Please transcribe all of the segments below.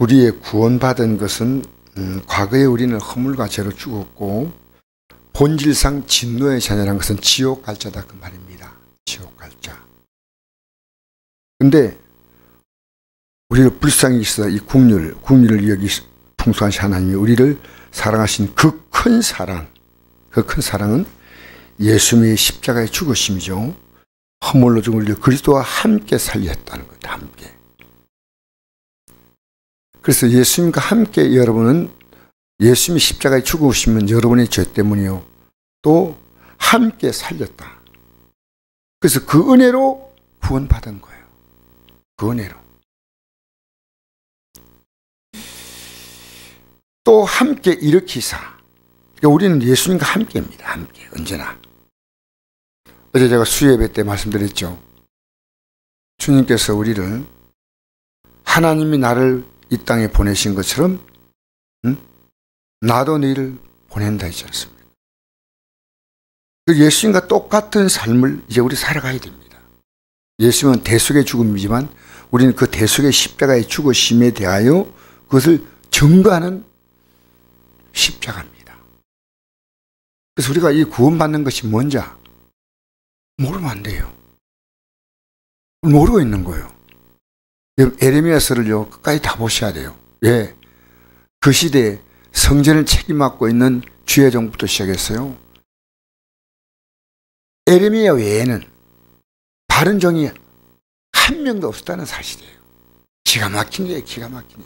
우리의 구원받은 것은 과거에 우리는 허물과 죄로 죽었고 본질상 진노의 자녀라는 것은 지옥 갈 자다 그 말입니다. 지옥 갈 자. 근데 우리를 불쌍히 여기서 이 국률을 여기 풍성하신 하나님이 우리를 사랑하신 그 큰 사랑, 그 큰 사랑은 예수님의 십자가의 죽으심이죠. 허물로 죽은 우리를 그리스도와 함께 살렸다는 것, 함께. 그래서 예수님과 함께 여러분은 예수님이 십자가에 죽으시면 여러분의 죄 때문이요. 또 함께 살렸다. 그래서 그 은혜로 구원받은 거예요. 그 은혜로. 또 함께 일으키사. 그러니까 우리는 예수님과 함께입니다. 함께. 언제나. 어제 제가 수예배 때 말씀드렸죠. 주님께서 우리를 하나님이 나를 이 땅에 보내신 것처럼 나도 너희를 보낸다 했지 않습니까? 그 예수님과 똑같은 삶을 이제 우리 살아가야 됩니다. 예수님은 대속의 죽음이지만 우리는 그 대속의 십자가의 죽으심에 대하여 그것을 증거하는 십자가입니다. 그래서 우리가 이 구원받는 것이 뭔지 모르면 안 돼요. 모르고 있는 거예요. 에레미야서를요 끝까지 다 보셔야 돼요. 왜? 그 시대에 성전을 책임맡고 있는 주혜종부터 시작했어요. 에레미야 외에는 바른 종이 한 명도 없었다는 사실이에요. 기가 막힌 일이에요. 기가 막힌 일.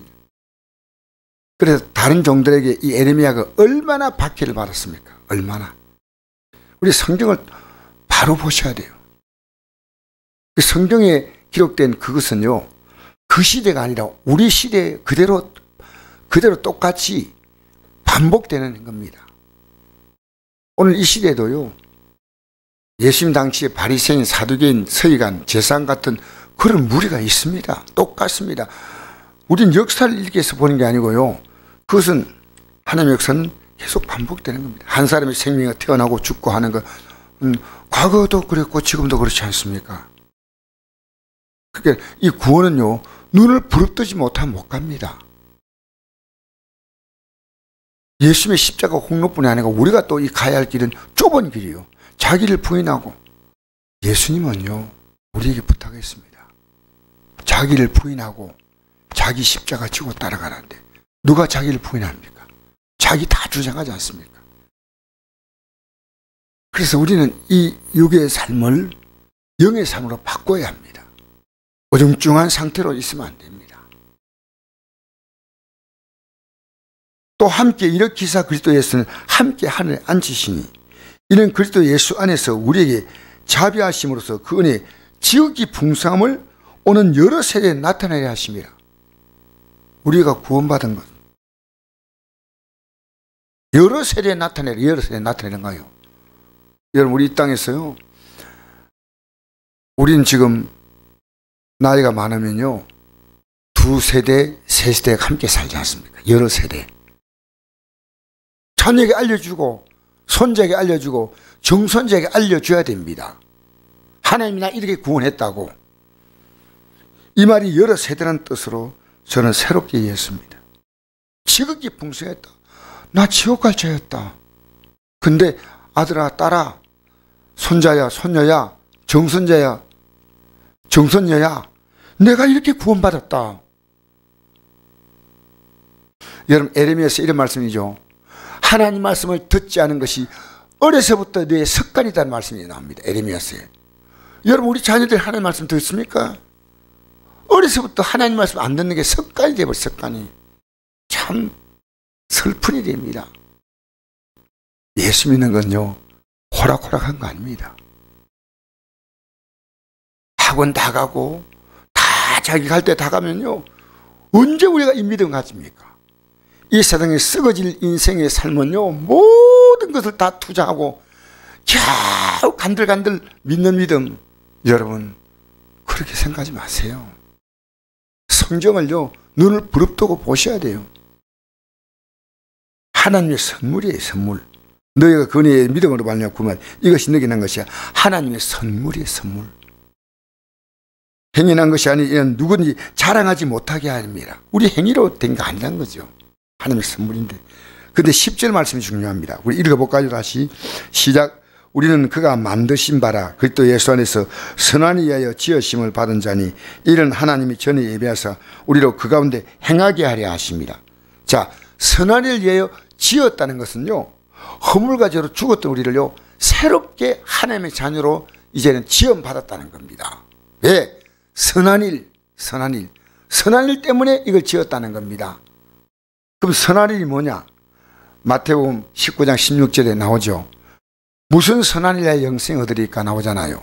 그래서 다른 종들에게 이 에레미야가 얼마나 박해를 받았습니까? 얼마나. 우리 성경을 바로 보셔야 돼요. 그 성경에 기록된 그것은요 그 시대가 아니라 우리 시대에 그대로 똑같이 반복되는 겁니다. 오늘 이 시대도요 예수님 당시에 바리새인, 사두개인, 서기관, 제사장 같은 그런 무리가 있습니다. 똑같습니다. 우린 역사를 일기에서 보는 게 아니고요 그것은 하나님의 역사는 계속 반복되는 겁니다. 한 사람의 생명이 태어나고 죽고 하는 것 과거도 그랬고 지금도 그렇지 않습니까? 그러니까 이 구원은요 눈을 부릅뜨지 못하면 못 갑니다. 예수님의 십자가 공로뿐이 아니라 우리가 또 이 가야 할 길은 좁은 길이요. 자기를 부인하고 예수님은요 우리에게 부탁했습니다. 자기를 부인하고 자기 십자가 지고 따라가는데 누가 자기를 부인합니까? 자기 다 주장하지 않습니까? 그래서 우리는 이 육의 삶을 영의 삶으로 바꿔야 합니다. 어중중한 상태로 있으면 안 됩니다. 또 함께 일으키사 그리스도 예수는 함께 하늘에 앉으시니 이는 그리스도 예수 안에서 우리에게 자비하심으로써 그 은혜의 지극히 풍성함을 오는 여러 세대에 나타내게 하심이라. 우리가 구원받은 것 여러 세대에 나타내는 거예요. 여러분 우리 이 땅에서요 우린 지금 나이가 많으면요 두 세대, 세 세대가 함께 살지 않습니까? 여러 세대. 자녀에게 알려주고 손자에게 알려주고 정손자에게 알려줘야 됩니다. 하나님이 나 이렇게 구원했다고. 이 말이 여러 세대라는 뜻으로 저는 새롭게 이해했습니다. 지극히 풍성했다. 나 지옥 갈 자였다. 근데 아들아 딸아 손자야 손녀야 정손자야 정손녀야 내가 이렇게 구원받았다. 여러분 에레미야서 이런 말씀이죠. 하나님 말씀을 듣지 않은 것이 어려서부터 내 습관이라는 말씀이 나옵니다. 에레미야서에. 여러분 우리 자녀들 하나님 말씀 듣습니까? 어려서부터 하나님 말씀 안 듣는 게 습관이 되어버려. 습관이. 참 슬픈 일입니다. 예수 믿는 건요 호락호락한 거 아닙니다. 학원 다 가고 다 자기 갈 때 다 가면요 언제 우리가 이 믿음 가집니까? 이 세상에 썩어질 인생의 삶은요 모든 것을 다 투자하고 겨우 간들간들 믿는 믿음. 여러분 그렇게 생각하지 마세요. 성경을요 눈을 부릅뜨고 보셔야 돼요. 하나님의 선물이에요. 선물. 너희가 그네의 믿음으로 말미암아 구원 이것이 너에게 난 것이야. 하나님의 선물이에요. 선물. 행인한 것이 아니 이는 누구든지 자랑하지 못하게 하느니라. 우리 행위로 된 게 아니란 거죠. 하나님의 선물인데. 근데 10절 말씀이 중요합니다. 우리 읽어볼까요? 다시 시작. 우리는 그가 만드신 바라 그리스도 예수 안에서 선하니 위하여 지으심을 받은 자니 이는 하나님이 전에 예비하사 우리로 그 가운데 행하게 하려 하십니다. 자, 선하니를 위하여 지었다는 것은요, 허물과 죄로 죽었던 우리를요 새롭게 하나님의 자녀로 이제는 지음받았다는 겁니다. 왜? 선한 일 때문에 이걸 지었다는 겁니다. 그럼 선한 일이 뭐냐? 마태복음 19장 16절에 나오죠. 무슨 선한 일에 영생 얻으리까 나오잖아요.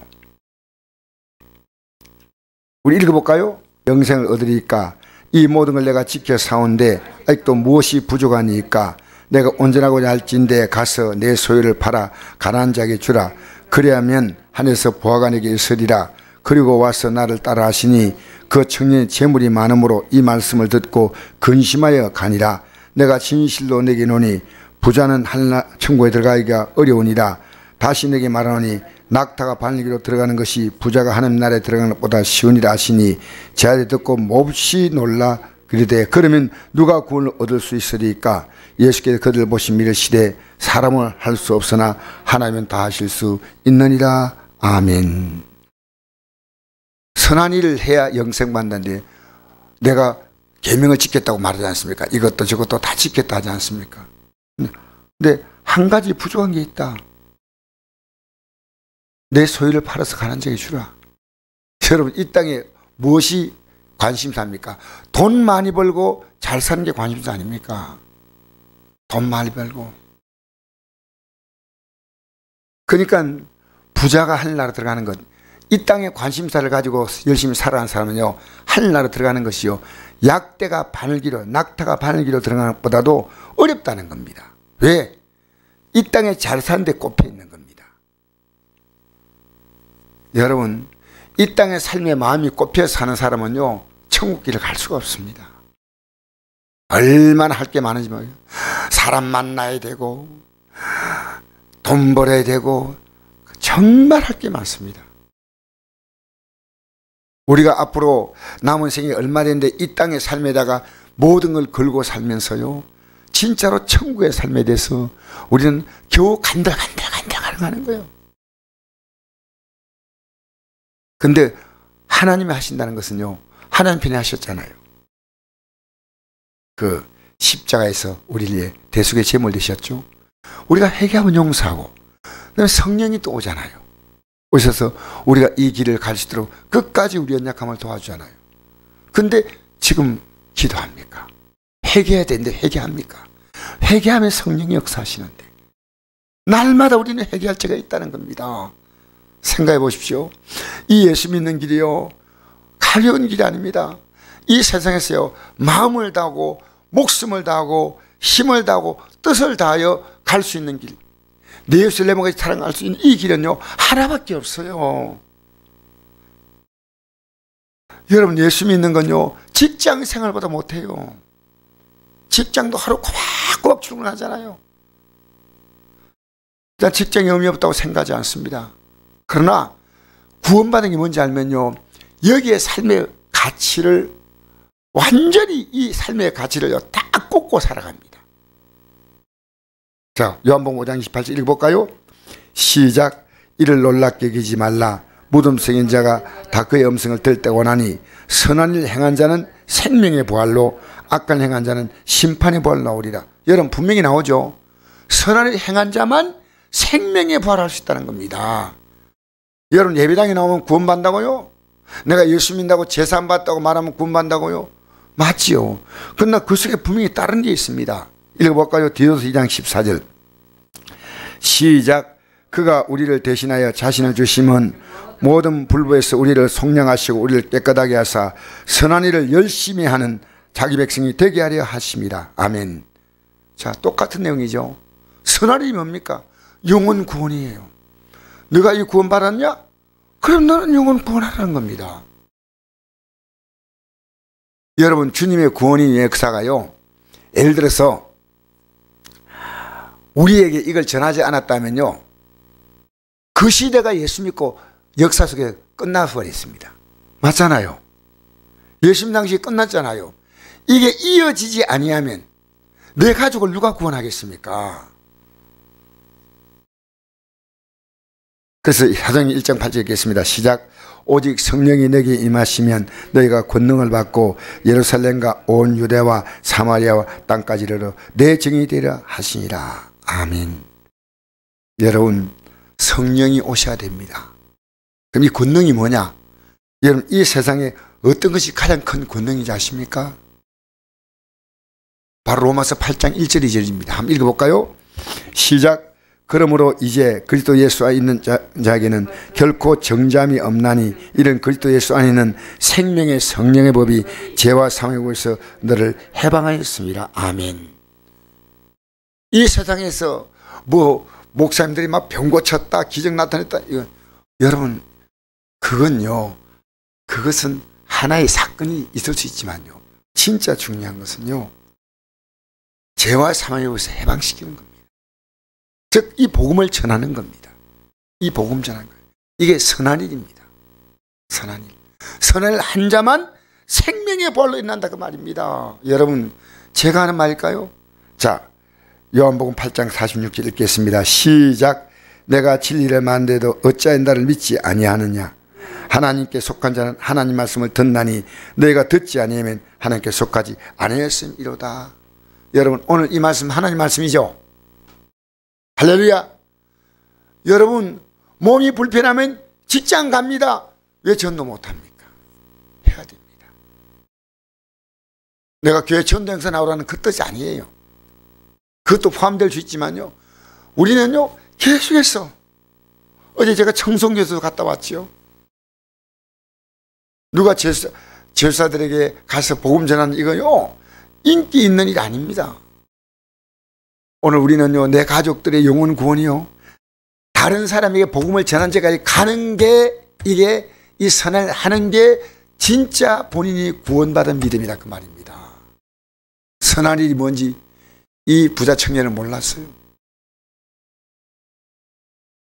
우리 읽어볼까요? 영생을 얻으리까 이 모든 걸 내가 지켜 사온데 아직도 무엇이 부족하니까 내가 온전하고자 할진대 가서 내 소유를 팔아 가난한 자에게 주라. 그래야면 하늘에서 보아관에게 있으리라. 그리고 와서 나를 따라 하시니 그 청년의 재물이 많으므로 이 말씀을 듣고 근심하여 가니라. 내가 진실로 내게 노니 부자는 하늘 천국에 들어가기가 어려우니라. 다시 내게 말하노니 낙타가 바늘기로 들어가는 것이 부자가 하나님 나라에 들어가는 것보다 쉬우니라 하시니 제 아들이 듣고 몹시 놀라 그러되 그러면 누가 구원을 얻을 수 있으리까? 예수께서 그들을 보시 미르시되 사람을 할 수 없으나 하나님은 다 하실 수 있느니라. 아멘. 선한 일을 해야 영생 받는데 내가 계명을 지켰다고 말하지 않습니까? 이것도 저것도 다 지켰다 하지 않습니까? 근데 한 가지 부족한 게 있다. 내 소유를 팔아서 가난한 자에게 주라. 여러분, 이 땅에 무엇이 관심사입니까? 돈 많이 벌고 잘 사는 게 관심사 아닙니까? 돈 많이 벌고. 그러니까 부자가 하늘나라 들어가는 것, 이 땅에 관심사를 가지고 열심히 살아가는 사람은요, 하늘나라 들어가는 것이요, 약대가 바늘기로, 낙타가 바늘기로 들어가는 것보다도 어렵다는 겁니다. 왜? 이 땅에 잘 사는 데 꼽혀 있는 겁니다. 여러분, 이 땅의 삶의 마음이 꼽혀 사는 사람은요, 천국길을 갈 수가 없습니다. 얼마나 할 게 많은지 모르겠어요. 사람 만나야 되고 돈 벌어야 되고 정말 할 게 많습니다. 우리가 앞으로 남은 생이 얼마 됐는데 이 땅의 삶에다가 모든 걸 걸고 살면서요, 진짜로 천국의 삶에 대해서 우리는 겨우 간들간들 거예요. 근데 하나님이 하신다는 것은요, 하나님 편에 하셨잖아요. 그 십자가에서 우리를 위해 대속의 제물 되셨죠. 우리가 회개하면 용서하고 그다음에 성령이 또 오잖아요. 오셔서 우리가 이 길을 갈 수 있도록 끝까지 우리 연약함을 도와주잖아요. 근데 지금 기도합니까? 회개해야 되는데 회개합니까? 회개하면 성령이 역사하시는데 날마다 우리는 회개할 때가 있다는 겁니다. 생각해 보십시오. 이 예수 믿는 길이요, 가벼운 길이 아닙니다. 이 세상에서요, 마음을 다하고 목숨을 다하고 힘을 다하고 뜻을 다하여 갈 수 있는 길, 내 예루살렘까지 사랑할 수 있는 이 길은요, 하나밖에 없어요. 여러분, 예수 믿는 건요, 직장 생활보다 못해요. 직장도 하루 꼬박꼬박 출근하잖아요. 난 직장에 의미 없다고 생각하지 않습니다. 그러나 구원받은 게 뭔지 알면요, 여기에 삶의 가치를 완전히, 이 삶의 가치를 딱 꽂고 살아갑니다. 자, 요한복음 5장 28절 읽어볼까요? 시작. 이를 놀랍게 여기지 말라. 무덤 속인 자가 다 그의 음성을 들을 때 원하니 선한 일 행한 자는 생명의 부활로 악한 일 행한 자는 심판의 부활로 나오리라. 여러분, 분명히 나오죠. 선한 일 행한 자만 생명의 부활할 수 있다는 겁니다. 여러분, 예배당에 나오면 구원받는다고요? 내가 예수 믿는다고 제사 안 받다고 말하면 구원받는다고요? 맞지요. 그러나 그 속에 분명히 다른 게 있습니다. 읽어볼까요? 디도서 2장 14절 시작. 그가 우리를 대신하여 자신을 주심은 모든 불법에서 우리를 속량하시고 우리를 깨끗하게 하사 선한 일을 열심히 하는 자기 백성이 되게 하려 하십니다. 아멘. 자, 똑같은 내용이죠. 선한 일이 뭡니까? 영혼 구원이에요. 너가 이 구원 받았냐? 그럼 너는 영혼 구원하라는 겁니다. 여러분, 주님의 구원의 역사가요, 예를 들어서 우리에게 이걸 전하지 않았다면요, 그 시대가 예수 믿고 역사 속에 끝나버렸습니다. 맞잖아요. 예수님 당시에 끝났잖아요. 이게 이어지지 아니하면 내 가족을 누가 구원하겠습니까? 그래서 사도행전 1장 8절 읽겠습니다. 시작. 오직 성령이 너에게 임하시면 너희가 권능을 받고 예루살렘과 온 유대와 사마리아와 땅까지 이르러 내 증인이 되리라 하시니라. 아멘. 여러분, 성령이 오셔야 됩니다. 그럼 이 권능이 뭐냐? 여러분, 이 세상에 어떤 것이 가장 큰 권능인지 아십니까? 바로 로마서 8장 1절 2절입니다. 한번 읽어볼까요? 시작. 그러므로 이제 그리스도 예수 안에 있는 자에게는 결코 정잠이 없나니 이런 그리스도 예수 안에 있는 생명의 성령의 법이 죄와 사망에서 너를 해방하였습니다. 아멘. 이 세상에서 뭐 목사님들이 막 병 고쳤다, 기적 나타냈다, 이거 여러분, 그것은 하나의 사건이 있을 수 있지만요, 진짜 중요한 것은요, 죄와 사망에서 해방시키는 겁니다. 즉, 이 복음을 전하는 겁니다. 이 복음 전하는 거예요. 이게 선한 일입니다. 선한 일. 선한 일 한 자만 생명의 부활로 일어난다 그 말입니다. 여러분, 제가 하는 말일까요? 자, 요한복음 8장 46절 읽겠습니다. 시작. 내가 진리를 말한데도 어찌하여 나를 믿지 아니하느냐. 하나님께 속한 자는 하나님 말씀을 듣나니 너희가 듣지 아니하면 하나님께 속하지 아니하였음이로다. 여러분, 오늘 이 말씀 하나님 말씀이죠. 할렐루야. 여러분, 몸이 불편하면 직장 갑니다. 왜 전도 못합니까? 해야 됩니다. 내가 교회 전도 행사 나오라는 그 뜻이 아니에요. 그것도 포함될 수 있지만요, 우리는요 계속해서, 어제 제가 청송교회에서 갔다 왔지요. 누가 제사들에게 가서 복음 전하는 이거요 인기 있는 일 아닙니다. 오늘 우리는요, 내 가족들의 영혼 구원이요, 다른 사람에게 복음을 전한 데까지 가는 게, 이게 이 선을 하는 게 진짜 본인이 구원받은 믿음이라 그 말입니다. 선한 일이 뭔지 이 부자 청년은 몰랐어요.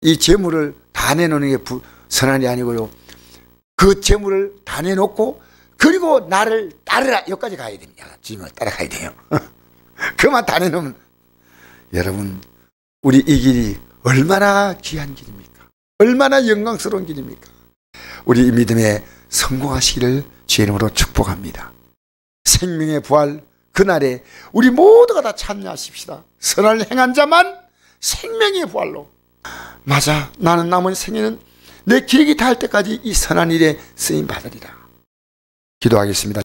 이 재물을 다 내놓는 게 선한 일이 아니고요, 그 재물을 다 내놓고 그리고 나를 따르라, 여기까지 가야 됩니다. 주님을 따라가야 돼요. 그만 다 내놓으면, 여러분, 우리 이 길이 얼마나 귀한 길입니까? 얼마나 영광스러운 길입니까? 우리 이 믿음에 성공하시기를 주의 이름으로 축복합니다. 생명의 부활 그날에 우리 모두가 다 참여하십시다. 선을 행한 자만 생명의 부활로. 맞아, 나는 남은 생애는 내 기력이 닿을 때까지 이 선한 일에 쓰임 받으리라. 기도하겠습니다.